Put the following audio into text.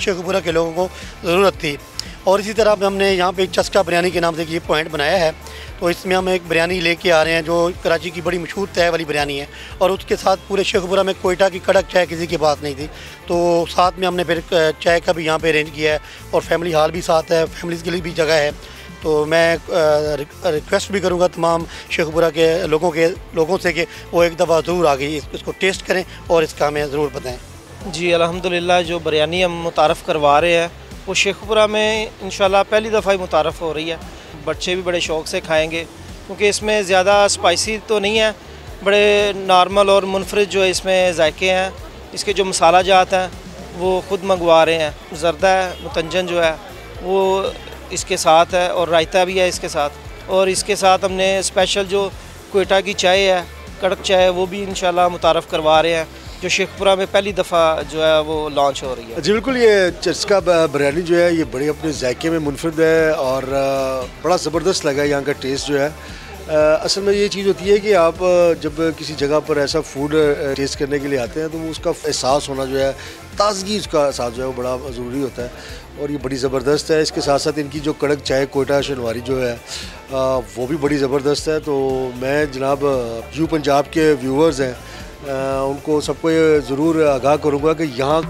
शेखोपुरा के लोगों को ज़रूरत थी। और इसी तरह हमने यहाँ पे चस्का बिरयानी के नाम से ये पॉइंट बनाया है, तो इसमें हम एक बिरयानी लेके आ रहे हैं जो कराची की बड़ी मशहूर तय वाली बिरयानी है। और उसके साथ पूरे शेखोपुरा में कोयटा की कड़क चाय किसी के पास नहीं थी, तो साथ में हमने फिर चाय का भी यहाँ पे अरेंज किया है और फैमिली हॉल भी साथ है, फैमिलीज़ के लिए भी जगह है। तो मैं रिक्वेस्ट भी करूँगा तमाम शेखोपुरा के लोगों से कि वो एक दफ़ा ज़रूर आ गई इसको टेस्ट करें और इसका हमें ज़रूर बताएँ। जी अल्हम्दुलिल्लाह, जो बिरयानी हम मुतारफ़ करवा रहे हैं वो शेखोपुरा में इंशाल्लाह पहली दफ़ा ही मुतारफ़ हो रही है। बच्चे भी बड़े शौक़ से खाएंगे क्योंकि इसमें ज़्यादा स्पाइसी तो नहीं है, बड़े नॉर्मल और मुनफरिद जो इसमें जायके हैं। इसके जो मसाला जात हैं वो ख़ुद मंगवा रहे हैं। ज़र्दा है, मुतंजन जो है वो इसके साथ है और रायता भी है इसके साथ। और इसके साथ हमने स्पेशल जो कोयटा की चाय है, कड़क चाय, वो भी इंशाल्लाह मुतारफ़ करवा रहे हैं, जो शेखपुरा में पहली दफ़ा जो है वो लॉन्च हो रही है। जी बिल्कुल, ये चस्का बिरयानी जो है ये बड़े अपने जायके में मुनफरिद है और बड़ा ज़बरदस्त लगा यहाँ का टेस्ट जो है। असल में ये चीज़ होती है कि आप जब किसी जगह पर ऐसा फूड टेस्ट करने के लिए आते हैं तो वो उसका एहसास होना जो है, ताज़गी उसका एहसास जो है वो बड़ा ज़रूरी होता है और ये बड़ी ज़बरदस्त है। इसके साथ साथ इनकी जो कड़क चाय कोयटा शनवारी जो है वो भी बड़ी ज़बरदस्त है। तो मैं जनाब यू पंजाब के व्यूवर्स हैं उनको सबको ये ज़रूर आगाह करूँगा कि यहाँ